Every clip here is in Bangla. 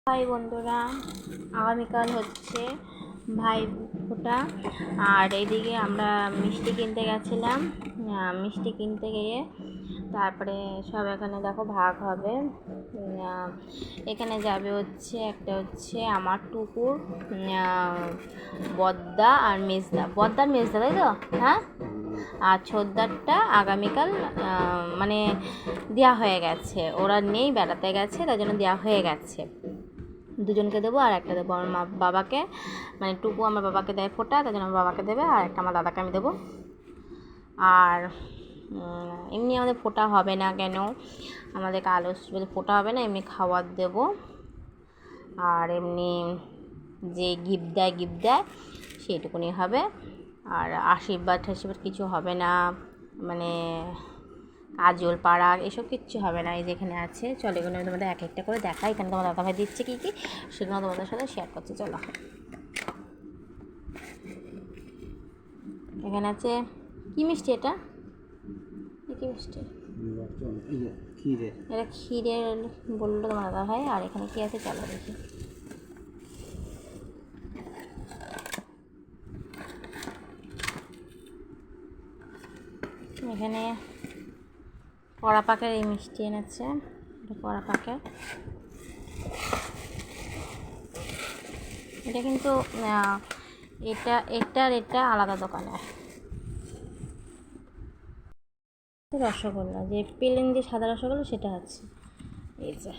হাই বন্ধুরা, আগামীকাল হচ্ছে ভাই ফোঁটা। আর এইদিকে আমরা মিষ্টি কিনতে গেছিলাম। মিষ্টি কিনতে গিয়ে তারপরে সব এখানে দেখো ভাগ হবে। এখানে যাবে হচ্ছে একটা হচ্ছে আমার টুকুর, বদ্দা আর মেজদা, বদ্দার মেজদা, তাই তো? হ্যাঁ। আর ছোদ্দারটা আগামীকাল মানে দেওয়া হয়ে গেছে, ওরা নেই, বেড়াতে গেছে, তাই জন্য দেওয়া হয়ে গেছে। দুজনকে দেবো আর একটা দেবো আমার বাবাকে, মানে টুকু আমার বাবাকে দেয় ফোঁটা, তাই জন্য আমার বাবাকে দেবে, আর একটা আমার দাদাকে আমি দেবো। আর এমনি আমাদের ফোঁটা হবে না কেন, আমাদের কালো বলে ফোঁটা হবে না, এমনি খাবার দেবো। আর এমনি যে গিফট দেয় সেইটুকুনি হবে। আর আশীর্বাদ কিছু হবে না, মানে কাজল পাড়া এসব কিচ্ছু হবে না। এই যেখানে আছে, চলো এগুলো আমি তোমাদের এক একটা করে দেখাই। এখানে তোমার দাদাভাই দিচ্ছে কী কী, সেগুলো তোমাদের সাথে শেয়ার করছি। চলো, এখানে আছে কী মিষ্টি, এটা কী মিষ্টি? এটা ক্ষীরের বললো তোমার দাদাভাই। আর এখানে কী আছে চলো দেখি। এখানে কড়া পাকের এই মিষ্টি এনেছে, এটা কড়া পাকের। এটা কিন্তু এটা আলাদা দোকানে। রসগোল্লা যে প্লেন যে সাদা রসগোল্লা সেটা আছে, এই যে।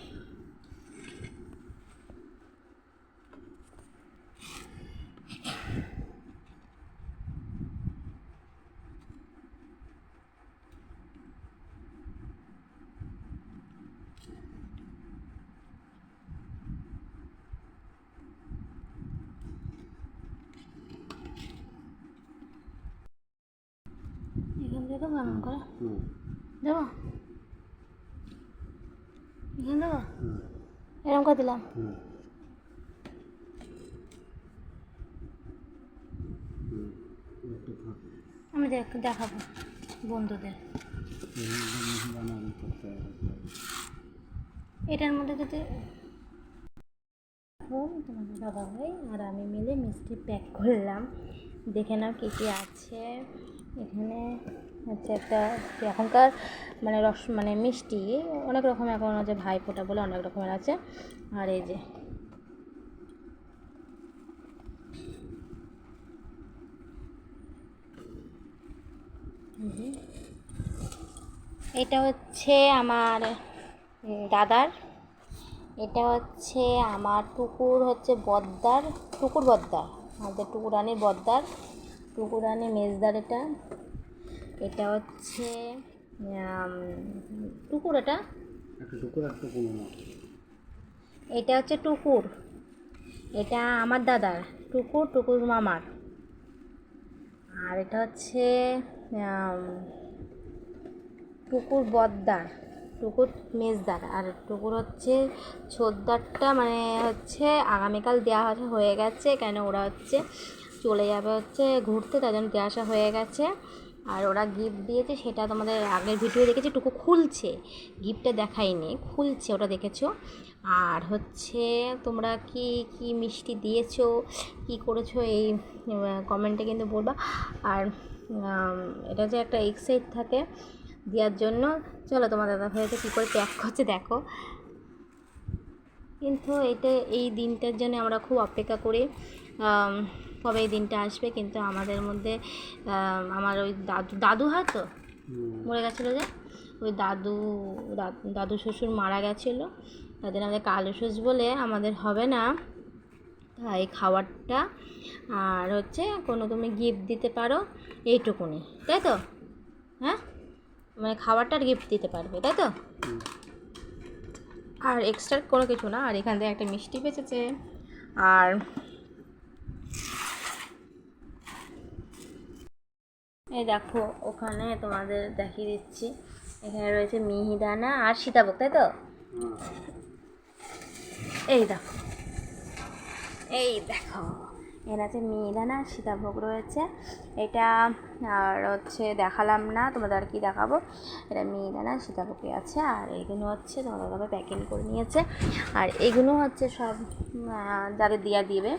এখান থেকে দেবো এমন করে, দেবো এখানে, দেবো এরকম করে দিলাম। আমি দেখাবো বন্ধুদের। এটার মধ্যে যদি তোমাদের দাদা ভাই আর আমি মিলে মিষ্টি প্যাক করলাম, দেখে নাও কী কী আছে এখানে। হচ্ছে একটা এখনকার মানে মিষ্টি অনেক রকম এখন আছে, ভাই ফোঁটা বলে অনেক রকমের আছে। আর এই যে এটা হচ্ছে আমার দাদার, এটা হচ্ছে আমার টুকুর, হচ্ছে টুকুর বদ্দার, আমাদের টুকুরানির বদ্দার, টুকুরানি মেজদার। এটা হচ্ছে টুকুর, এটা হচ্ছে টুকুর, এটা আমার দাদার, টুকুর মামার। আর এটা হচ্ছে টুকুর বদ্দার, টুকুর মেজদার। আর টুকুর হচ্ছে ছোদ্দারটা, মানে হচ্ছে আগামীকাল দেওয়া হয়ে গেছে, কেন ওরা হচ্ছে চলে যাবে হচ্ছে ঘুরতে, তাই জন্য দেওয়া আসা হয়ে গেছে। আর ওরা গিফট দিয়েছে, সেটা তোমাদের আগের ভিডিও দেখেছি, টুকু খুলছে, গিফটটা দেখাইনি, খুলছে, ওটা দেখেছো। আর হচ্ছে তোমরা কি কি মিষ্টি দিয়েছো, কি করেছো, এই কমেন্টে কিন্তু বলবা। আর এটা যে একটা এক্সাইট থাকে দেওয়ার জন্য। চলো তোমার দাদা ভাইকে কী করে প্যাক করছে দেখো। কিন্তু এই দিনটার জন্য আমরা খুব অপেক্ষা করি, কবে এই দিনটা আসবে। কিন্তু আমাদের মধ্যে আমার ওই দাদু হয় তো, মরে গেছিলো যে, ওই দাদু শ্বশুর মারা গেছিলো, তাদের আমাদের কালুসুস বলে আমাদের হবে না, তাই খাবারটা আর হচ্ছে কোনো তুমি গিফট দিতে পারো এইটুকুনি, তাই তো? হ্যাঁ, মানে খাবারটার গিফট দিতে পারবে, তাই তো? আর এক্সট্রা কোনো কিছু না। আর এখান থেকে একটা মিষ্টি বেঁচেছে। আর এই দেখো, ওখানে তোমাদের দেখিয়ে দিচ্ছি, এখানে রয়েছে মিহিদানা আর সীতাভোগ, তাই তো? এই দেখো, এখানে আছে মিহিদানা, সীতাভোগ রয়েছে। এটা আর হচ্ছে দেখালাম না, তোমাদের আর কি দেখাবো। এটা মিহিদানা সীতাভোগই আছে। আর এইগুলো হচ্ছে তোমাদেরভাবে প্যাকিং করে নিয়েছে। আর এগুলো হচ্ছে সব যাদের দিবে,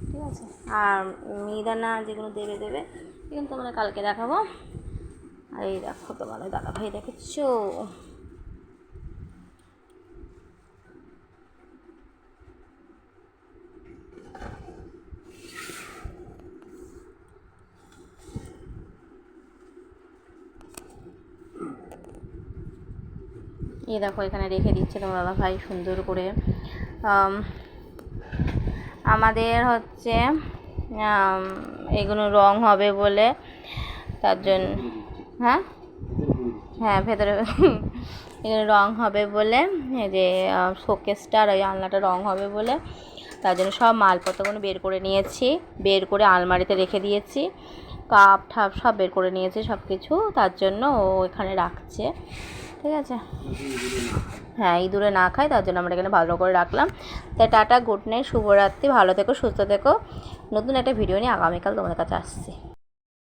ঠিক আছে। আর মিহিদানা যেগুলো দেবে এগুলো তোমরা কালকে দেখাবো। আর এই দেখো তোমাদের দাদাভাই দেখেছো, এই দেখো এখানে রেখে দিচ্ছে তোমার দাদাভাই সুন্দর করে। আমাদের হচ্ছে এগুলো রং হবে বলে, তার জন্য হ্যাঁ ভেতরে এখানে রং হবে বলে, এই যে শোকেসটা আর ওই আলনাটা রং হবে বলে, তার জন্য সব মালপত্রগুলো বের করে নিয়েছি, বের করে আলমারিতে রেখে দিয়েছি। কাপ ঠাপ সব বের করে নিয়েছি সব কিছু, তার জন্য ও এখানে রাখছে, ঠিক আছে। হ্যাঁ ইঁদুরে না খায়, তার জন্য আমরা এখানে ভালো করে রাখলাম। তাই টাটা, গুড নাইট, শুভরাত্রি, ভালো থেকো, সুস্থ থেকো। নতুন একটা ভিডিও নিয়ে আগামীকাল তোমাদের কাছে আসছি।